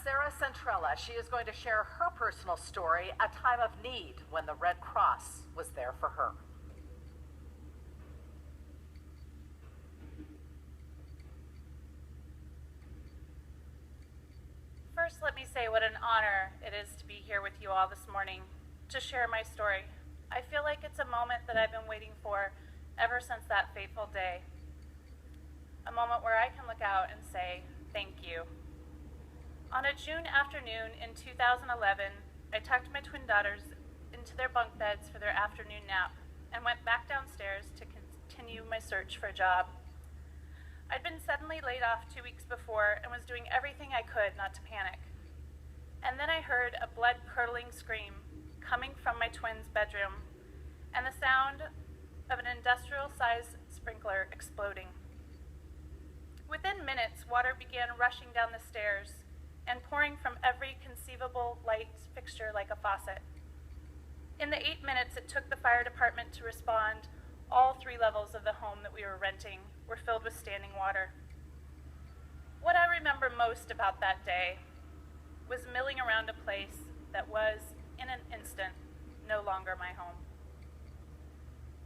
Sarah Centrella. She is going to share her personal story, a time of need when the Red Cross was there for her. First, let me say what an honor it is to be here with you all this morning to share my story. I feel like it's a moment that I've been waiting for ever since that fateful day. A moment where I can look out and say, thank you. On a June afternoon in 2011, I tucked my twin daughters into their bunk beds for their afternoon nap and went back downstairs to continue my search for a job. I'd been suddenly laid off 2 weeks before and was doing everything I could not to panic. And then I heard a blood-curdling scream coming from my twins' bedroom and the sound of an industrial-sized sprinkler exploding. Within minutes, water began rushing down the stairs and pouring from every conceivable light fixture like a faucet. In the 8 minutes it took the fire department to respond, all 3 levels of the home that we were renting were filled with standing water. What I remember most about that day was milling around a place that was, in an instant, no longer my home.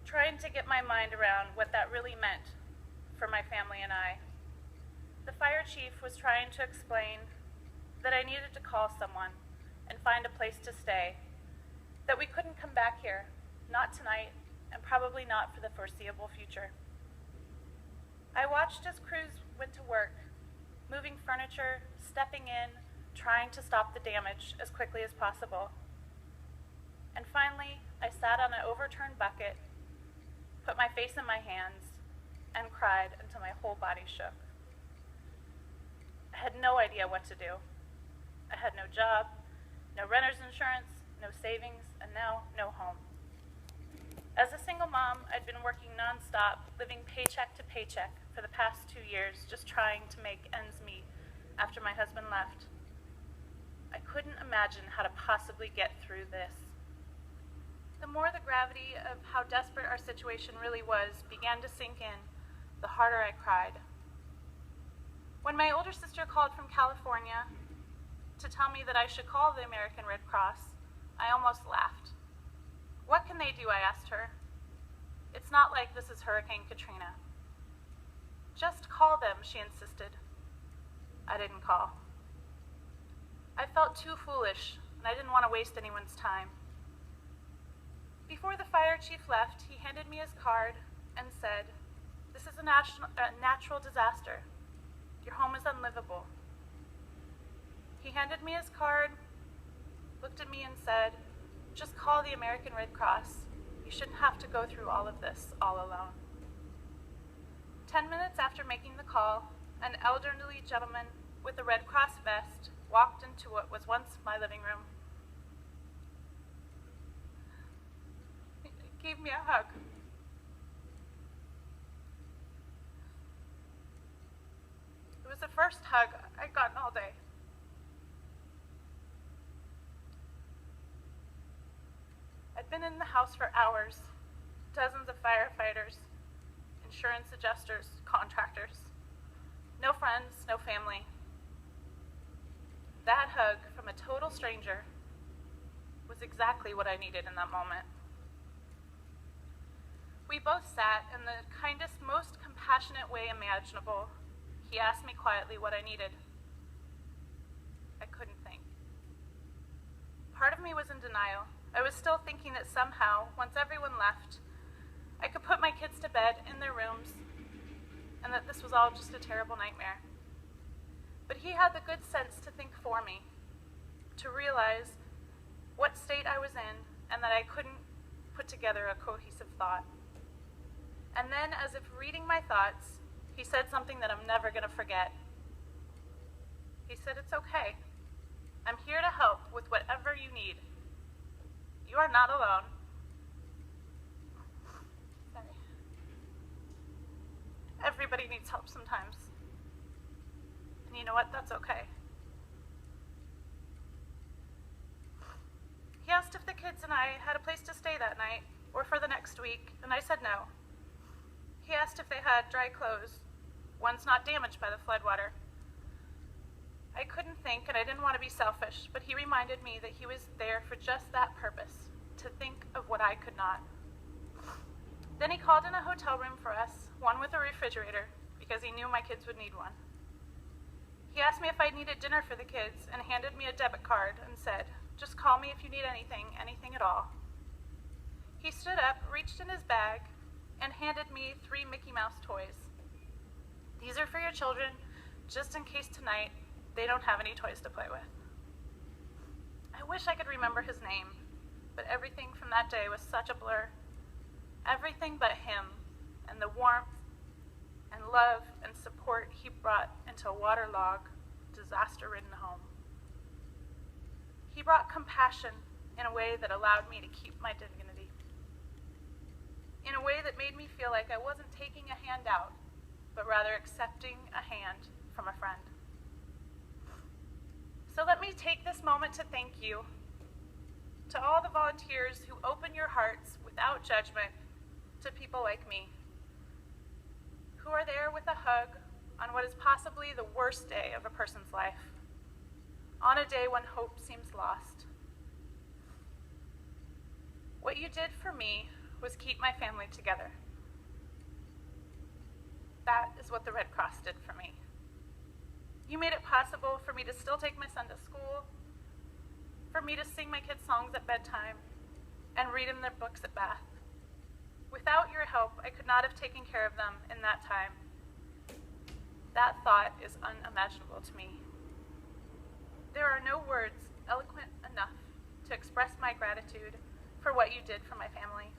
Trying to get my mind around what that really meant for my family and I. The fire chief was trying to explain that I needed to call someone and find a place to stay, that we couldn't come back here, not tonight, and probably not for the foreseeable future. I watched as crews went to work, moving furniture, stepping in, trying to stop the damage as quickly as possible. And finally, I sat on an overturned bucket, put my face in my hands, and cried until my whole body shook. I had no idea what to do. I had no job, no renter's insurance, no savings, and now no home. As a single mom, I'd been working nonstop, living paycheck to paycheck for the past 2 years, just trying to make ends meet after my husband left. I couldn't imagine how to possibly get through this. The more the gravity of how desperate our situation really was began to sink in, the harder I cried. When my older sister called from California to tell me that I should call the American Red Cross, I almost laughed. What can they do, I asked her. It's not like this is Hurricane Katrina. Just call them, she insisted. I didn't call. I felt too foolish, and I didn't want to waste anyone's time. Before the fire chief left, he handed me his card and said, "This is a natural disaster. Your home is unlivable." He handed me his card, looked at me and said, "Just call the American Red Cross. You shouldn't have to go through all of this all alone." 10 minutes after making the call, an elderly gentleman with a Red Cross vest walked into what was once my living room. He gave me a hug. It was the first hug I'd gotten all day. I'd been in the house for hours, dozens of firefighters, insurance adjusters, contractors. No friends, no family. That hug from a total stranger was exactly what I needed in that moment. We both sat in the kindest, most compassionate way imaginable. He asked me quietly what I needed. I couldn't think. Part of me was in denial. I was still thinking that somehow, once everyone left, I could put my kids to bed in their rooms and that this was all just a terrible nightmare. But he had the good sense to think for me, to realize what state I was in and that I couldn't put together a cohesive thought. And then, as if reading my thoughts, he said something that I'm never going to forget. He said, "It's okay. I'm here to help with whatever you need. You are not alone." Sorry. Everybody needs help sometimes. And you know what? That's okay. He asked if the kids and I had a place to stay that night or for the next week, and I said no. He asked if they had dry clothes, ones not damaged by the floodwater. I couldn't think, and I didn't want to be selfish, but he reminded me that he was there for just that purpose, to think of what I could not. Then he called in a hotel room for us, one with a refrigerator, because he knew my kids would need one. He asked me if I needed dinner for the kids and handed me a debit card and said, "Just call me if you need anything, anything at all." He stood up, reached in his bag, and handed me 3 Mickey Mouse toys. "These are for your children, just in case tonight they don't have any toys to play with." I wish I could remember his name, but everything from that day was such a blur. Everything but him and the warmth and love and support he brought into a waterlogged, disaster-ridden home. He brought compassion in a way that allowed me to keep my dignity, in a way that made me feel like I wasn't taking a hand out, but rather accepting a hand from a friend. So let me take this moment to thank you, to all the volunteers who open your hearts without judgment to people like me, who are there with a hug on what is possibly the worst day of a person's life, on a day when hope seems lost. What you did for me was keep my family together. That is what the Red Cross did for me. You made it possible for me to still take my son to school, for me to sing my kids songs at bedtime, and read them their books at bath. Without your help, I could not have taken care of them in that time. That thought is unimaginable to me. There are no words eloquent enough to express my gratitude for what you did for my family,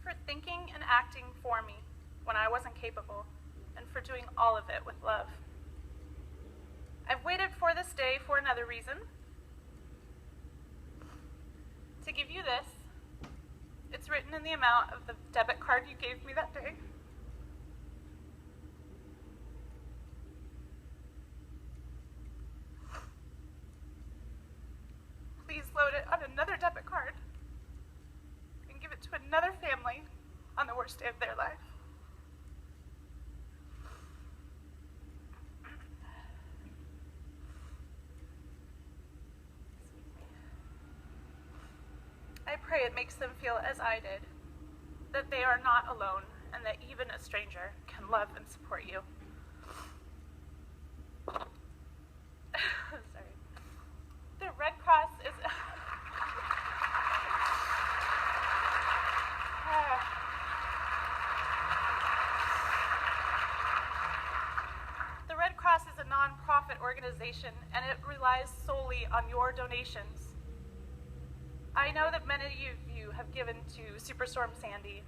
for thinking and acting for me when I wasn't capable, and for doing all of it with love. I've waited for this day for another reason. To give you this, it's written in the amount of the debit card you gave me that day. Please load it on another debit card and give it to another family on the worst day of their life. I pray it makes them feel as I did, that they are not alone and that even a stranger can love and support you. Sorry. The Red Cross is... The Red Cross is a nonprofit organization and it relies solely on your donations. I know that many of you have given to Superstorm Sandy,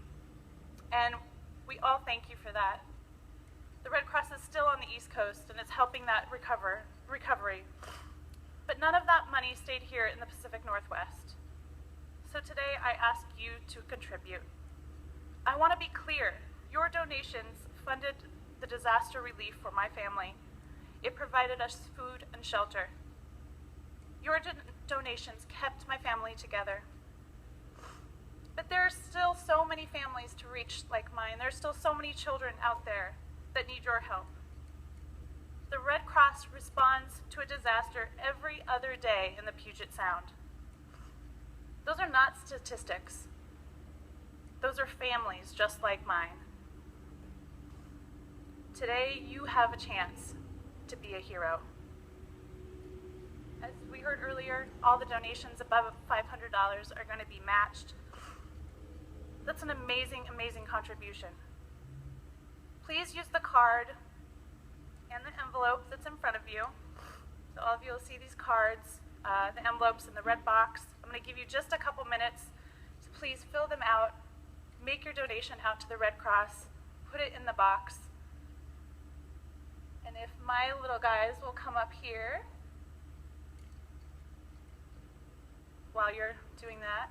and we all thank you for that. The Red Cross is still on the East Coast, and it's helping that recovery. But none of that money stayed here in the Pacific Northwest. So today I ask you to contribute. I want to be clear. Your donations funded the disaster relief for my family. It provided us food and shelter. Your donations kept my family together. But there are still so many families to reach like mine. There are still so many children out there that need your help. The Red Cross responds to a disaster every other day in the Puget Sound. Those are not statistics. Those are families just like mine. Today, you have a chance to be a hero. As we heard earlier, all the donations above $500 are going to be matched. That's an amazing, amazing contribution. Please use the card and the envelope that's in front of you. So all of you will see these cards, the envelopes in the red box. I'm going to give you just a couple minutes to please fill them out, make your donation out to the Red Cross, put it in the box. And if my little guys will come up here while you're doing that.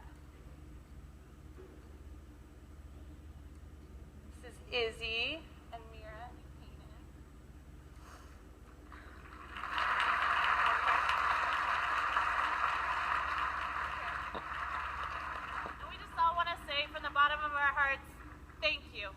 This is Izzy and Mira and Kanan. And we just all want to say from the bottom of our hearts, thank you.